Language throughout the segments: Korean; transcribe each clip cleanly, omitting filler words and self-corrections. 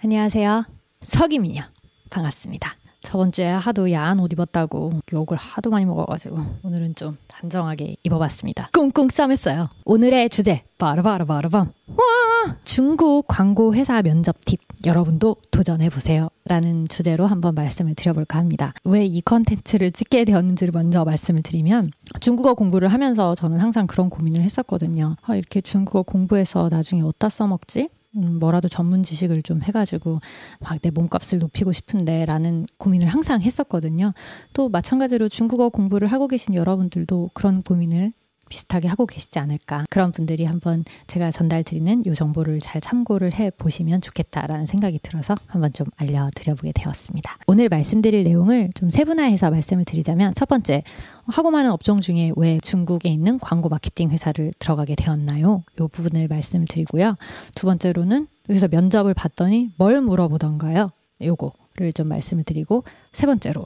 안녕하세요. 서기민요. 반갑습니다. 저번 주에 하도 야한 옷 입었다고 욕을 하도 많이 먹어가지고 오늘은 좀 단정하게 입어봤습니다. 꽁꽁 싸맸어요. 오늘의 주제 바르바르바르밤. 와! 중국 광고 회사 면접 팁 여러분도 도전해보세요 라는 주제로 한번 말씀을 드려볼까 합니다. 왜 이 컨텐츠를 찍게 되었는지를 먼저 말씀을 드리면 중국어 공부를 하면서 저는 항상 그런 고민을 했었거든요. 이렇게 중국어 공부해서 나중에 어디다 써먹지? 뭐라도 전문 지식을 좀 해가지고 막 내 몸값을 높이고 싶은데 라는 고민을 항상 했었거든요. 또 마찬가지로 중국어 공부를 하고 계신 여러분들도 그런 고민을 비슷하게 하고 계시지 않을까. 그런 분들이 한번 제가 전달드리는 이 정보를 잘 참고를 해보시면 좋겠다라는 생각이 들어서 한번 좀 알려드려보게 되었습니다. 오늘 말씀드릴 내용을 좀 세분화해서 말씀을 드리자면 첫 번째, 하고 많은 업종 중에 왜 중국에 있는 광고 마케팅 회사를 들어가게 되었나요? 이 부분을 말씀을 드리고요. 두 번째로는 여기서 면접을 봤더니 뭘 물어보던가요? 요거를 좀 말씀을 드리고, 세 번째로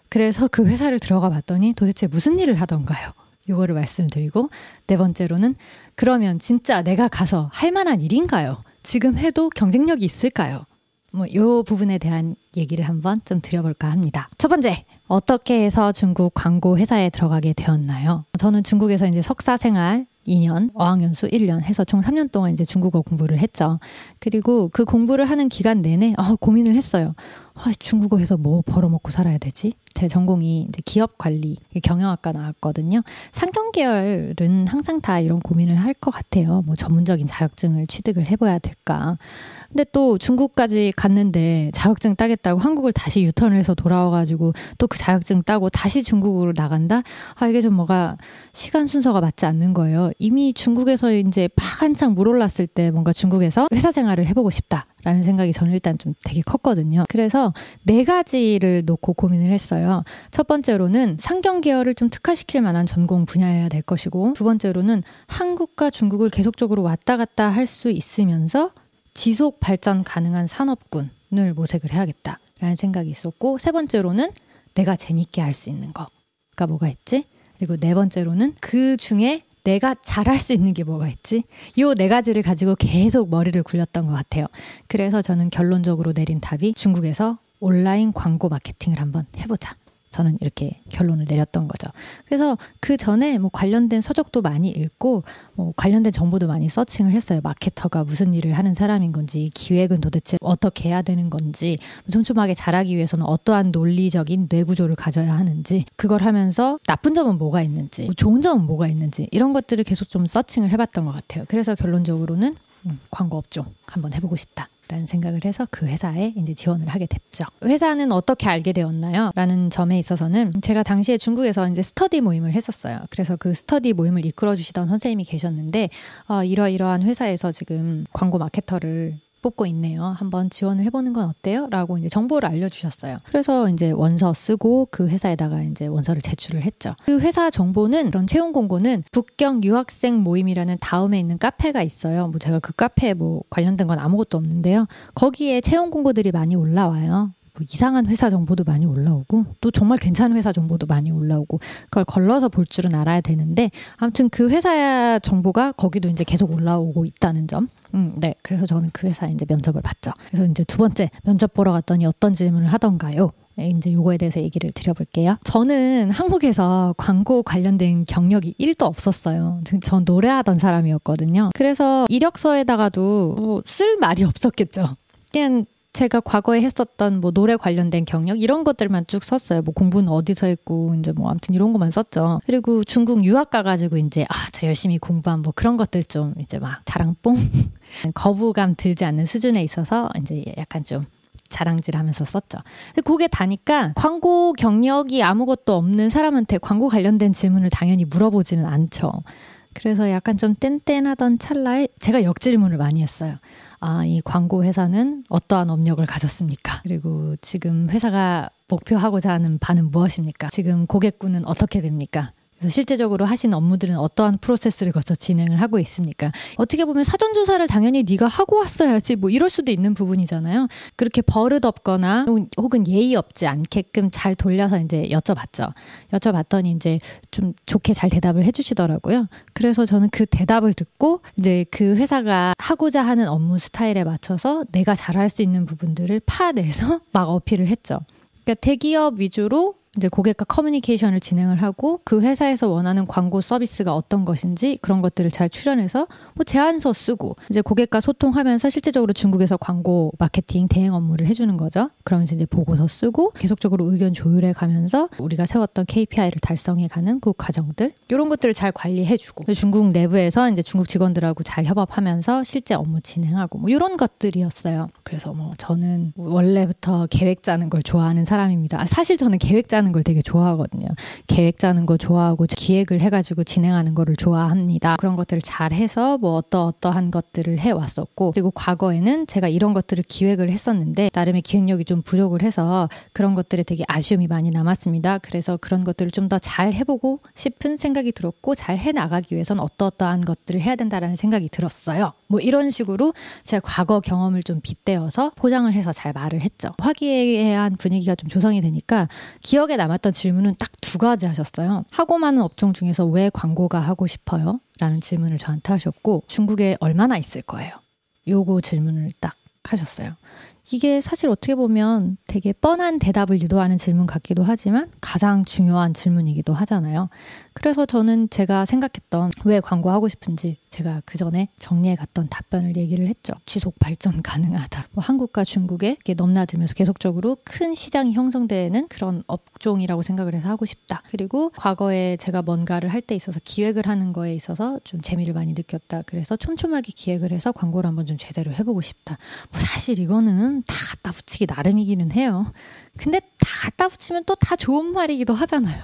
그래서 그 회사를 들어가 봤더니 도대체 무슨 일을 하던가요? 요거를 말씀드리고, 네 번째로는 그러면 진짜 내가 가서 할 만한 일인가요? 지금 해도 경쟁력이 있을까요? 요 부분에 대한 얘기를 한번 좀 드려볼까 합니다. 첫 번째, 어떻게 해서 중국 광고 회사에 들어가게 되었나요? 저는 중국에서 이제 석사 생활 2년, 어학연수 1년 해서 총 3년 동안 이제 중국어 공부를 했죠. 그리고 그 공부를 하는 기간 내내 고민을 했어요. 중국어에서 뭐 벌어먹고 살아야 되지? 제 전공이 이제 기업 관리, 경영학과 나왔거든요. 상경 계열은 항상 다 이런 고민을 할 것 같아요. 뭐 전문적인 자격증을 취득을 해봐야 될까? 근데 또 중국까지 갔는데 자격증 따겠다고 한국을 다시 유턴을 해서 돌아와가지고 또 그 자격증 따고 다시 중국으로 나간다? 이게 좀 뭐가 시간 순서가 맞지 않는 거예요. 이미 중국에서 이제 막 한창 물 올랐을 때 뭔가 중국에서 회사 생활을 해보고 싶다라는 생각이 저는 일단 좀 되게 컸거든요. 그래서 네 가지를 놓고 고민을 했어요. 첫 번째로는 상경 계열을 좀 특화시킬 만한 전공 분야여야 될 것이고, 두 번째로는 한국과 중국을 계속적으로 왔다 갔다 할 수 있으면서 지속 발전 가능한 산업군을 모색을 해야겠다라는 생각이 있었고, 세 번째로는 내가 재밌게 할 수 있는 거가 뭐가 있지? 그리고 네 번째로는 그 중에 내가 잘할 수 있는 게 뭐가 있지? 요 네 가지를 가지고 계속 머리를 굴렸던 것 같아요. 그래서 저는 결론적으로 내린 답이 중국에서 온라인 광고 마케팅을 한번 해보자. 저는 이렇게 결론을 내렸던 거죠. 그래서 그 전에 뭐 관련된 서적도 많이 읽고 관련된 정보도 많이 서칭을 했어요. 마케터가 무슨 일을 하는 사람인 건지, 기획은 도대체 어떻게 해야 되는 건지, 촘촘하게 잘하기 위해서는 어떠한 논리적인 뇌구조를 가져야 하는지, 그걸 하면서 나쁜 점은 뭐가 있는지, 좋은 점은 뭐가 있는지, 이런 것들을 계속 좀 서칭을 해봤던 것 같아요. 그래서 결론적으로는 광고 업종 한번 해보고 싶다 라는 생각을 해서 그 회사에 이제 지원을 하게 됐죠. 회사는 어떻게 알게 되었나요? 라는 점에 있어서는 제가 당시에 중국에서 이제 스터디 모임을 했었어요. 그래서 그 스터디 모임을 이끌어 주시던 선생님이 계셨는데 이러이러한 회사에서 지금 광고 마케터를 뽑고 있네요. 한번 지원을 해보는 건 어때요? 라고 이제 정보를 알려주셨어요. 그래서 이제 원서 쓰고 그 회사에다가 이제 원서를 제출을 했죠. 그 회사 정보는, 그런 채용 공고는 북경 유학생 모임이라는 다음에 있는 카페가 있어요. 제가 그 카페에 관련된 건 아무것도 없는데요. 거기에 채용 공고들이 많이 올라와요. 이상한 회사 정보도 많이 올라오고 또 정말 괜찮은 회사 정보도 많이 올라오고, 그걸 걸러서 볼 줄은 알아야 되는데, 아무튼 그 회사 정보가 거기도 이제 계속 올라오고 있다는 점. 네. 그래서 저는 그 회사에 이제 면접을 봤죠. 그래서 이제 두 번째 면접 보러 갔더니 어떤 질문을 하던가요? 이제 요거에 대해서 얘기를 드려볼게요. 저는 한국에서 광고 관련된 경력이 1도 없었어요. 전 노래하던 사람이었거든요. 그래서 이력서에다가도 쓸 말이 없었겠죠. 그냥 제가 과거에 했었던 노래 관련된 경력 이런 것들만 쭉 썼어요. 공부는 어디서 했고 이제 아무튼 이런 것만 썼죠. 그리고 중국 유학 가가지고 이제 저 열심히 공부한 그런 것들 좀 이제 막 자랑뽕 거부감 들지 않는 수준에 있어서 이제 약간 좀 자랑질하면서 썼죠. 근데 그게 다니까 광고 경력이 아무것도 없는 사람한테 광고 관련된 질문을 당연히 물어보지는 않죠. 그래서 약간 좀 뗀뗀하던 찰나에 제가 역질문을 많이 했어요. 이 광고 회사는 어떠한 업력을 가졌습니까? 그리고 지금 회사가 목표하고자 하는 바는 무엇입니까? 지금 고객군은 어떻게 됩니까? 그래서 실제적으로 하시는 업무들은 어떠한 프로세스를 거쳐 진행을 하고 있습니까? 어떻게 보면 사전조사를 당연히 네가 하고 왔어야지 뭐 이럴 수도 있는 부분이잖아요. 그렇게 버릇없거나 혹은 예의 없지 않게끔 잘 돌려서 이제 여쭤봤죠. 여쭤봤더니 이제 좀 좋게 잘 대답을 해주시더라고요. 그래서 저는 그 대답을 듣고 이제 그 회사가 하고자 하는 업무 스타일에 맞춰서 내가 잘할 수 있는 부분들을 파내서 막 어필을 했죠. 그러니까 대기업 위주로 이제 고객과 커뮤니케이션을 진행을 하고 그 회사에서 원하는 광고 서비스가 어떤 것인지 그런 것들을 잘 추려내서 뭐 제안서 쓰고 이제 고객과 소통하면서 실제적으로 중국에서 광고 마케팅 대행 업무를 해주는 거죠. 그러면서 이제 보고서 쓰고 계속적으로 의견 조율해 가면서 우리가 세웠던 KPI를 달성해 가는 그 과정들 이런 것들을 잘 관리해주고 중국 내부에서 이제 중국 직원들하고 잘 협업하면서 실제 업무 진행하고 뭐 이런 것들이었어요. 그래서 뭐 저는 원래부터 계획 짜는 걸 좋아하는 사람입니다. 사실 저는 계획 짜는 걸 되게 좋아하거든요. 계획 짜는 거 좋아하고 기획을 해가지고 진행하는 거를 좋아합니다. 그런 것들을 잘 해서 뭐 어떠한 것들을 해왔었고 그리고 과거에는 제가 이런 것들을 기획을 했었는데 나름의 기획력이 좀 부족을 해서 그런 것들에 되게 아쉬움이 많이 남았습니다. 그래서 그런 것들을 좀 더 잘 해보고 싶은 생각이 들었고 잘 해나가기 위해서는 어떠한 것들을 해야 된다라는 생각이 들었어요. 뭐 이런 식으로 제가 과거 경험을 좀 빗대어서 포장을 해서 잘 말을 했죠. 화기애애한 분위기가 좀 조성이 되니까 기억에 남았던 질문은 딱 2가지 하셨어요. 하고 많은 업종 중에서 왜 광고가 하고 싶어요? 라는 질문을 저한테 하셨고 중국에 얼마나 있을 거예요? 요거 질문을 딱 하셨어요. 이게 사실 어떻게 보면 되게 뻔한 대답을 유도하는 질문 같기도 하지만 가장 중요한 질문이기도 하잖아요. 그래서 저는 제가 생각했던 왜 광고하고 싶은지 제가 그 전에 정리해 갔던 답변을 얘기를 했죠. 지속 발전 가능하다. 뭐 한국과 중국에 이렇게 넘나들면서 계속적으로 큰 시장이 형성되는 그런 업종이라고 생각을 해서 하고 싶다. 그리고 과거에 제가 뭔가를 할 때 있어서 기획을 하는 거에 있어서 좀 재미를 많이 느꼈다. 그래서 촘촘하게 기획을 해서 광고를 한번 좀 제대로 해보고 싶다. 뭐 사실 이거는 다 갖다 붙이기 나름이기는 해요. 근데 다 갖다 붙이면 또 다 좋은 말이기도 하잖아요.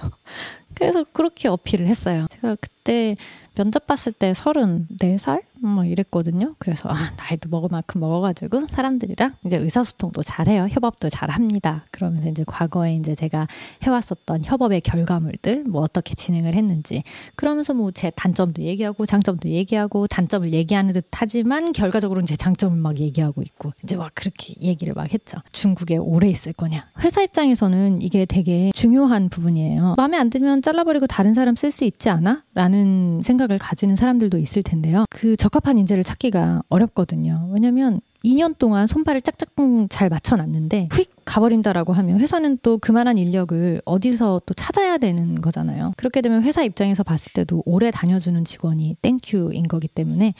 그래서 그렇게 어필을 했어요. 제가 그때 면접 봤을 때 34살? 뭐 이랬거든요. 그래서 나이도 먹을 만큼 먹어가지고 사람들이랑 이제 의사소통도 잘해요. 협업도 잘합니다. 그러면서 이제 과거에 이제 제가 해왔었던 협업의 결과물들 뭐 어떻게 진행을 했는지 그러면서 뭐 제 단점도 얘기하고 장점도 얘기하고 단점을 얘기하는 듯 하지만 결과적으로는 제 장점을 막 얘기하고 있고 이제 막 그렇게 얘기를 막 했죠. 중국에 오래 있을 거냐. 회사 입장에서는 이게 되게 중요한 부분이에요. 마음에 안 들면 잘라버리고 다른 사람 쓸 수 있지 않아? 라는 생각을 가지는 사람들도 있을 텐데요. 그 적합한 인재를 찾기가 어렵거든요. 왜냐면 2년 동안 손발을 짝짝 잘 맞춰놨는데 휙 가버린다라고 하면 회사는 또 그만한 인력을 어디서 또 찾아야 되는 거잖아요. 그렇게 되면 회사 입장에서 봤을 때도 오래 다녀주는 직원이 땡큐인 거기 때문에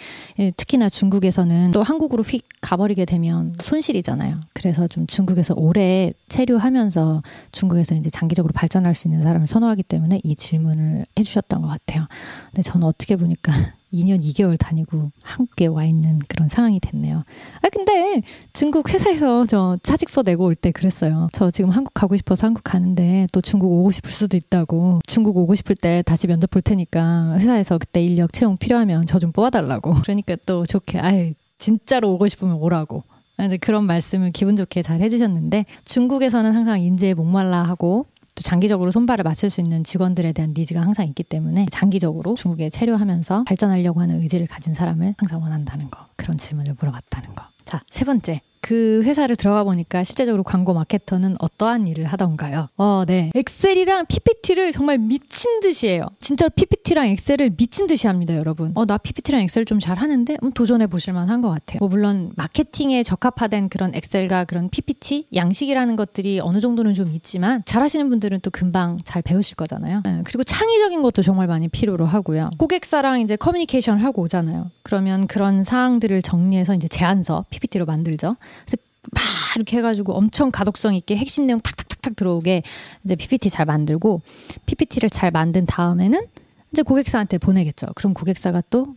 특히나 중국에서는 또 한국으로 휙 가버리게 되면 손실이잖아요. 그래서 좀 중국에서 오래 체류하면서 중국에서 이제 장기적으로 발전할 수 있는 사람을 선호하기 때문에 이 질문을 해주셨던 것 같아요. 근데 저는 어떻게 보니까 2년 2개월 다니고 한국에 와 있는 그런 상황이 됐네요. 근데 중국 회사에서 저 사직서 내고 올 때 그랬어요. 저 지금 한국 가고 싶어서 한국 가는데 또 중국 오고 싶을 수도 있다고. 중국 오고 싶을 때 다시 면접 볼 테니까 회사에서 그때 인력 채용 필요하면 저 좀 뽑아달라고. 그러니까 또 좋게 진짜로 오고 싶으면 오라고. 이제 그런 말씀을 기분 좋게 잘 해주셨는데 중국에서는 항상 인재에 목말라 하고 또 장기적으로 손발을 맞출 수 있는 직원들에 대한 니즈가 항상 있기 때문에 장기적으로 중국에 체류하면서 발전하려고 하는 의지를 가진 사람을 항상 원한다는 거. 그런 질문을 물어봤다는 거. 자, 3번째. 그 회사를 들어가 보니까 실제적으로 광고 마케터는 어떠한 일을 하던가요? 네. 엑셀이랑 PPT를 정말 미친 듯이 해요. 진짜로 PPT랑 엑셀을 미친 듯이 합니다, 여러분. 나 PPT랑 엑셀 좀 잘 하는데 도전해 보실 만한 것 같아요. 뭐 물론 마케팅에 적합화된 그런 엑셀과 그런 PPT 양식이라는 것들이 어느 정도는 좀 있지만 잘하시는 분들은 또 금방 잘 배우실 거잖아요. 그리고 창의적인 것도 정말 많이 필요로 하고요. 고객사랑 이제 커뮤니케이션을 하고 오잖아요. 그러면 그런 사항들을 정리해서 이제 제안서 PPT로 만들죠. 그래서 막 이렇게 해가지고 엄청 가독성 있게 핵심 내용 탁탁탁탁 들어오게 이제 PPT 잘 만들고 PPT를 잘 만든 다음에는 이제 고객사한테 보내겠죠. 그럼 고객사가 또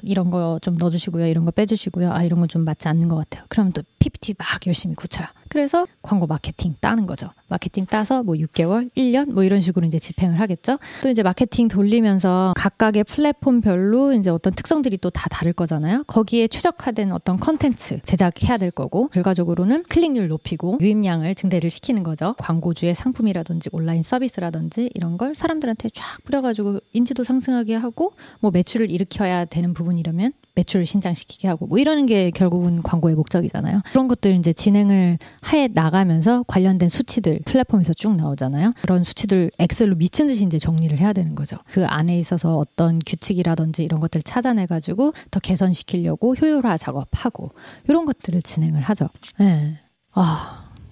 이런 거 좀 넣어주시고요. 이런 거 빼주시고요. 이런 건 좀 맞지 않는 것 같아요. 그럼 또 PPT 막 열심히 고쳐요. 그래서 광고 마케팅 따는 거죠. 마케팅 따서 뭐 6개월, 1년 뭐 이런 식으로 이제 집행을 하겠죠. 또 이제 마케팅 돌리면서 각각의 플랫폼별로 이제 어떤 특성들이 또 다 다를 거잖아요. 거기에 최적화된 어떤 컨텐츠 제작해야 될 거고, 결과적으로는 클릭률 높이고 유입량을 증대를 시키는 거죠. 광고주의 상품이라든지 온라인 서비스라든지 이런 걸 사람들한테 쫙 뿌려가지고 인지도 상승하게 하고, 뭐 매출을 일으켜야 되는 부분이라면 매출을 신장시키게 하고, 뭐 이러는 게 결국은 광고의 목적이잖아요. 그런 것들 이제 진행을 해 나가면서 관련된 수치들 플랫폼에서 쭉 나오잖아요. 그런 수치들 엑셀로 미친 듯이 이제 정리를 해야 되는 거죠. 그 안에 있어서 어떤 규칙이라든지 이런 것들 찾아내가지고 더 개선시키려고 효율화 작업하고 이런 것들을 진행을 하죠. 네.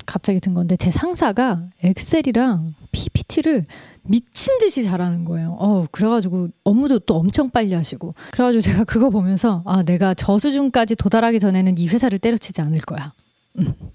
갑자기 든 건데 제 상사가 엑셀이랑 PPT를 미친 듯이 잘하는 거예요. 그래가지고 업무도 또 엄청 빨리 하시고, 그래가지고 제가 그거 보면서 내가 저 수준까지 도달하기 전에는 이 회사를 때려치지 않을 거야.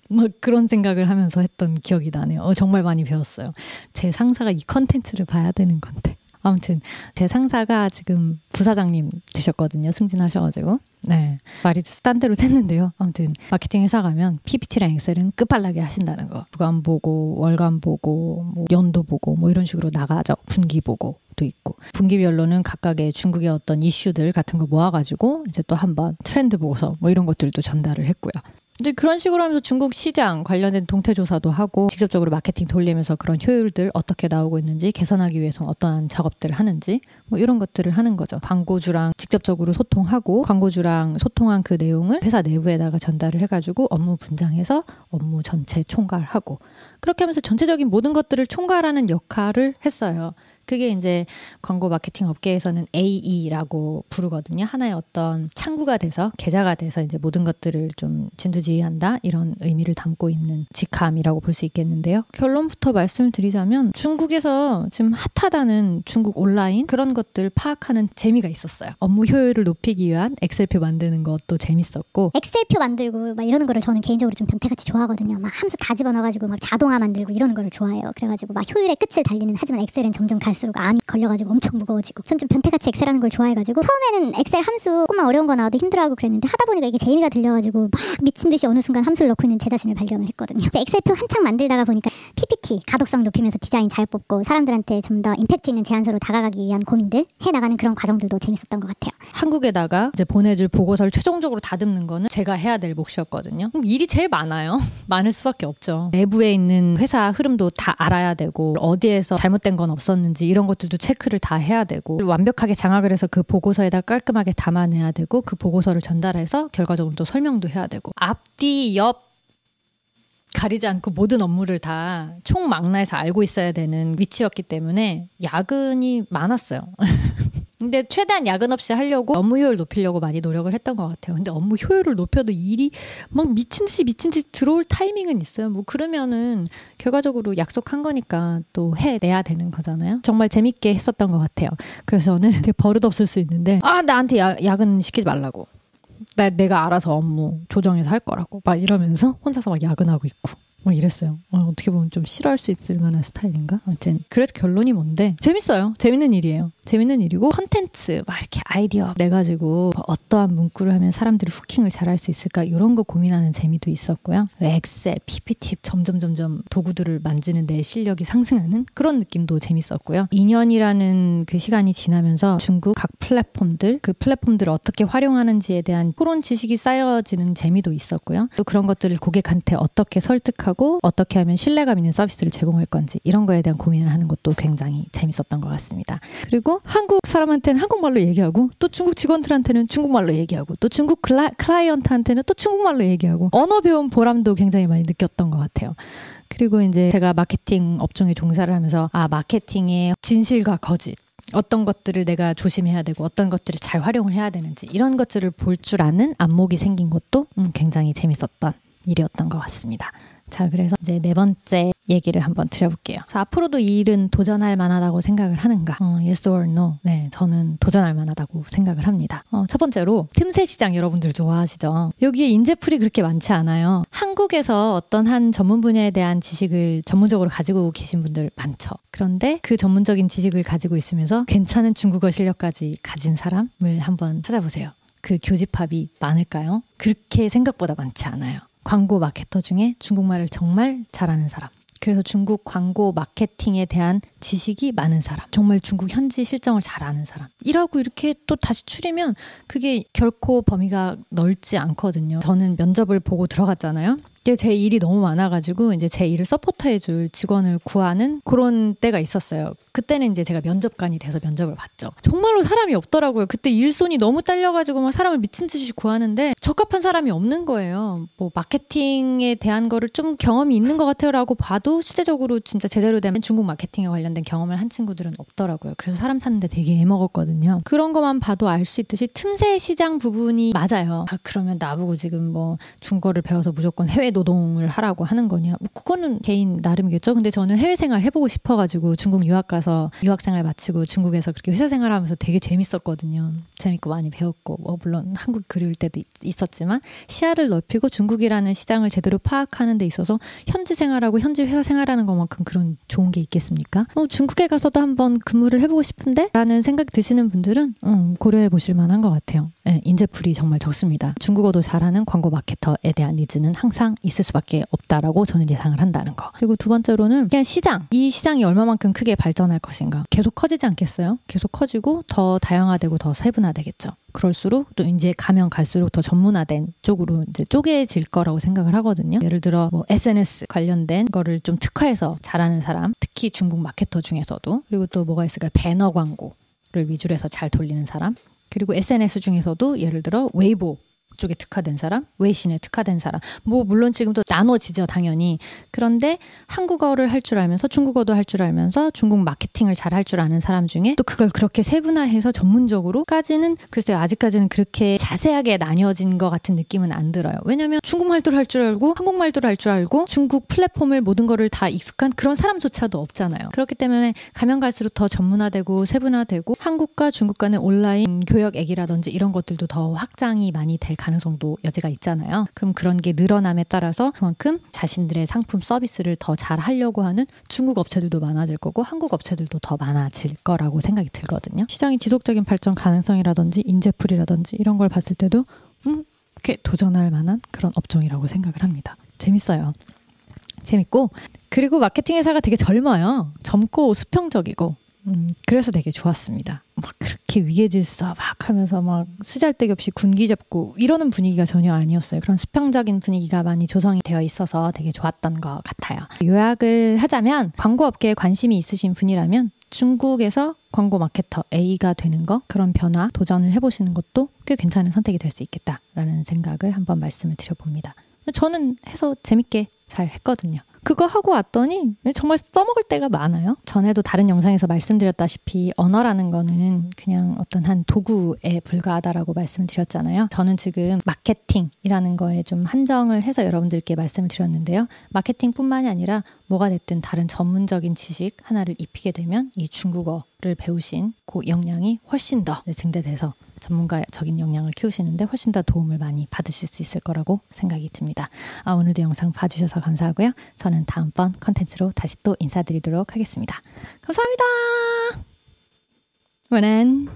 뭐 그런 생각을 하면서 했던 기억이 나네요. 정말 많이 배웠어요. 제 상사가 이 컨텐츠를 봐야 되는 건데. 아무튼 제 상사가 지금 부사장님 되셨거든요. 승진하셔가지고. 네, 말이 딴 데로 샜는데요. 아무튼 마케팅 회사 가면 PPT랑 엑셀은 끝발나게 하신다는 거. 주간 보고 월간 보고 뭐 연도 보고 뭐 이런 식으로 나가죠. 분기 보고도 있고, 분기별로는 각각의 중국의 어떤 이슈들 같은 거 모아가지고 이제 또 한번 트렌드 보고서 뭐 이런 것들도 전달을 했고요. 이제 그런 식으로 하면서 중국 시장 관련된 동태 조사도 하고, 직접적으로 마케팅 돌리면서 그런 효율들 어떻게 나오고 있는지 개선하기 위해서 어떠한 작업들을 하는지 뭐 이런 것들을 하는 거죠. 광고주랑 직접적으로 소통하고, 광고주랑 소통한 그 내용을 회사 내부에다가 전달을 해가지고 업무 분장해서 업무 전체 총괄하고, 그렇게 하면서 전체적인 모든 것들을 총괄하는 역할을 했어요. 그게 이제 광고 마케팅 업계에서는 AE라고 부르거든요. 하나의 어떤 창구가 돼서, 계좌가 돼서 이제 모든 것들을 좀 진두지휘한다, 이런 의미를 담고 있는 직함이라고 볼 수 있겠는데요. 결론부터 말씀을 드리자면 중국에서 지금 핫하다는 중국 온라인 그런 것들 파악하는 재미가 있었어요. 업무 효율을 높이기 위한 엑셀표 만드는 것도 재밌었고, 엑셀표 만들고 막 이러는 거를 저는 개인적으로 좀 변태같이 좋아하거든요. 막 함수 다 집어넣어가지고 막 자동화 만들고 이러는 거를 좋아해요. 그래가지고 막 효율의 끝을 달리는, 하지만 엑셀은 점점 갈수록 암이 걸려가지고 엄청 무거워지고, 전 좀 변태같이 엑셀하는 걸 좋아해가지고 처음에는 엑셀 함수 조금만 어려운 거 나와도 힘들어하고 그랬는데, 하다 보니까 이게 재미가 들려가지고 막 미친 듯이 어느 순간 함수를 넣고 있는 제 자신을 발견을 했거든요. 엑셀표 한창 만들다가 보니까 PPT 가독성 높이면서 디자인 잘 뽑고 사람들한테 좀 더 임팩트 있는 제안서로 다가가기 위한 고민들 해나가는 그런 과정들도 재밌었던 것 같아요. 한국에다가 이제 보내줄 보고서를 최종적으로 다듬는 거는 제가 해야 될 몫이었거든요. 일이 제일 많아요. 많을 수밖에 없죠. 내부에 있는 회사 흐름도 다 알아야 되고, 어디에서 잘못된 건 없었는지 이런 것들도 체크를 다 해야 되고, 완벽하게 장악을 해서 그 보고서에다 깔끔하게 담아내야 되고, 그 보고서를 전달해서 결과적으로 또 설명도 해야 되고, 앞뒤 옆 가리지 않고 모든 업무를 다 총망라해서 알고 있어야 되는 위치였기 때문에 야근이 많았어요. 근데 최대한 야근 없이 하려고 업무 효율 높이려고 많이 노력을 했던 것 같아요. 근데 업무 효율을 높여도 일이 막 미친 듯이 들어올 타이밍은 있어요. 뭐 그러면은 결과적으로 약속한 거니까 또 해내야 되는 거잖아요. 정말 재밌게 했었던 것 같아요. 그래서 저는 되게 버릇없을 수 있는데, 나한테 야근 시키지 말라고, 내가 알아서 업무 조정해서 할 거라고 막 이러면서 혼자서 막 야근하고 있고 뭐 이랬어요. 어떻게 보면 좀 싫어할 수 있을 만한 스타일인가? 아무튼 그래서 결론이 뭔데, 재밌어요. 재밌는 일이에요. 재밌는 일이고, 컨텐츠 막 이렇게 아이디어 내가지고 어떠한 문구를 하면 사람들이 후킹을 잘할 수 있을까, 이런 거 고민하는 재미도 있었고요. 엑셀, PPT 점점 도구들을 만지는 내 실력이 상승하는 그런 느낌도 재밌었고요. 2년이라는 그 시간이 지나면서 중국 각 플랫폼들, 그 플랫폼들을 어떻게 활용하는지에 대한 토론 지식이 쌓여지는 재미도 있었고요. 또 그런 것들을 고객한테 어떻게 설득하고 어떻게 하면 신뢰감 있는 서비스를 제공할 건지, 이런 거에 대한 고민을 하는 것도 굉장히 재밌었던 것 같습니다. 그리고 한국 사람한테는 한국말로 얘기하고, 또 중국 직원들한테는 중국말로 얘기하고, 또 중국 클라이언트한테는 또 중국말로 얘기하고, 언어 배운 보람도 굉장히 많이 느꼈던 것 같아요. 그리고 이제 제가 마케팅 업종에 종사를 하면서 마케팅의 진실과 거짓, 어떤 것들을 내가 조심해야 되고 어떤 것들을 잘 활용을 해야 되는지, 이런 것들을 볼 줄 아는 안목이 생긴 것도 굉장히 재밌었던 일이었던 것 같습니다. 자, 그래서 이제 네 번째 얘기를 한번 드려볼게요. 자, 앞으로도 이 일은 도전할 만하다고 생각을 하는가? Yes or no? 네, 저는 도전할 만하다고 생각을 합니다. 첫 번째로 틈새 시장 여러분들 좋아하시죠? 여기에 인재풀이 그렇게 많지 않아요. 한국에서 어떤 한 전문 분야에 대한 지식을 전문적으로 가지고 계신 분들 많죠. 그런데 그 전문적인 지식을 가지고 있으면서 괜찮은 중국어 실력까지 가진 사람을 한번 찾아보세요. 그 교집합이 많을까요? 그렇게 생각보다 많지 않아요. 광고 마케터 중에 중국말을 정말 잘하는 사람. 그래서 중국 광고 마케팅에 대한 지식이 많은 사람. 정말 중국 현지 실정을 잘 아는 사람. 이라고 이렇게 또 다시 추리면 그게 결코 범위가 넓지 않거든요. 저는 면접을 보고 들어갔잖아요. 제 일이 너무 많아가지고 이제 제 일을 서포터해줄 직원을 구하는 그런 때가 있었어요. 그때는 이제 제가 면접관이 돼서 면접을 봤죠. 정말로 사람이 없더라고요. 그때 일손이 너무 딸려가지고 막 사람을 미친 듯이 구하는데 적합한 사람이 없는 거예요. 뭐 마케팅에 대한 거를 좀 경험이 있는 것 같아요라고 봐도 실제적으로 진짜 제대로 된 중국 마케팅에 관련된 경험을 한 친구들은 없더라고요. 그래서 사람 사는데 되게 애먹었거든요. 그런 것만 봐도 알 수 있듯이 틈새 시장 부분이 맞아요. 그러면 나보고 지금 뭐 중국어를 배워서 무조건 해외 노동을 하라고 하는 거냐. 뭐 그거는 개인 나름이겠죠. 근데 저는 해외 생활 해보고 싶어가지고 중국 유학 가서 유학생활 마치고 중국에서 그렇게 회사 생활하면서 되게 재밌었거든요. 재밌고 많이 배웠고 물론 한국 그리울 때도 있었지만 시야를 넓히고 중국이라는 시장을 제대로 파악하는 데 있어서 현지 생활하고 현지 회사 생활하는 것만큼 그런 좋은 게 있겠습니까? 중국에 가서도 한번 근무를 해보고 싶은데? 라는 생각 드시는 분들은 고려해 보실 만한 것 같아요. 네, 인재풀이 정말 적습니다. 중국어도 잘하는 광고 마케터에 대한 니즈는 항상 있을 수밖에 없다라고 저는 예상을 한다는 거. 그리고 두 번째로는 그냥 시장. 이 시장이 얼마만큼 크게 발전할 것인가. 계속 커지지 않겠어요? 계속 커지고 더 다양화되고 더 세분화되겠죠. 그럴수록 또 이제 가면 갈수록 더 전문화된 쪽으로 이제 쪼개질 거라고 생각을 하거든요. 예를 들어 뭐 SNS 관련된 거를 좀 특화해서 잘하는 사람, 특히 중국 마케터 중에서도. 그리고 또 뭐가 있을까요? 배너 광고를 위주로 해서 잘 돌리는 사람. 그리고 SNS 중에서도 예를 들어 웨이보 쪽에 특화된 사람, 웨이신에 특화된 사람. 뭐 물론 지금도 나눠지죠, 당연히. 그런데 한국어를 할 줄 알면서 중국어도 할 줄 알면서 중국 마케팅을 잘 할 줄 아는 사람 중에 또 그걸 그렇게 세분화해서 전문적으로까지는 글쎄요, 아직까지는 그렇게 자세하게 나뉘어진 것 같은 느낌은 안 들어요. 왜냐면 중국말도 할 줄 알고 한국말도 할 줄 알고 중국 플랫폼을 모든 거를 다 익숙한 그런 사람조차도 없잖아요. 그렇기 때문에 가면 갈수록 더 전문화되고 세분화되고 한국과 중국 간의 온라인 교역액이라든지 이런 것들도 더 확장이 많이 될 가능성도 여지가 있잖아요. 그럼 그런 게 늘어남에 따라서 그만큼 자신들의 상품 서비스를 더 잘 하려고 하는 중국 업체들도 많아질 거고 한국 업체들도 더 많아질 거라고 생각이 들거든요. 시장의 지속적인 발전 가능성이라든지 인재풀이라든지 이런 걸 봤을 때도 꽤 도전할 만한 그런 업종이라고 생각을 합니다. 재밌어요. 재밌고 그리고 마케팅 회사가 되게 젊어요. 젊고 수평적이고 그래서 되게 좋았습니다. 막 그렇게 위계질서 막 하면서 막 쓰잘데기 없이 군기 잡고 이러는 분위기가 전혀 아니었어요. 그런 수평적인 분위기가 많이 조성이 되어 있어서 되게 좋았던 것 같아요. 요약을 하자면 광고업계에 관심이 있으신 분이라면 중국에서 광고 마케터 A가 되는 거 그런 변화 도전을 해보시는 것도 꽤 괜찮은 선택이 될 수 있겠다라는 생각을 한번 말씀을 드려봅니다. 저는 해서 재밌게 잘 했거든요. 그거 하고 왔더니 정말 써먹을 때가 많아요. 전에도 다른 영상에서 말씀드렸다시피 언어라는 거는 그냥 어떤 한 도구에 불과하다라고 말씀드렸잖아요. 저는 지금 마케팅이라는 거에 좀 한정을 해서 여러분들께 말씀을 드렸는데요. 마케팅뿐만이 아니라 뭐가 됐든 다른 전문적인 지식 하나를 입히게 되면 이 중국어를 배우신 그 역량이 훨씬 더 증대돼서 전문가적인 역량을 키우시는데 훨씬 더 도움을 많이 받으실 수 있을 거라고 생각이 듭니다. 오늘도 영상 봐주셔서 감사하고요. 저는 다음번 컨텐츠로 다시 또 인사드리도록 하겠습니다. 감사합니다. 원한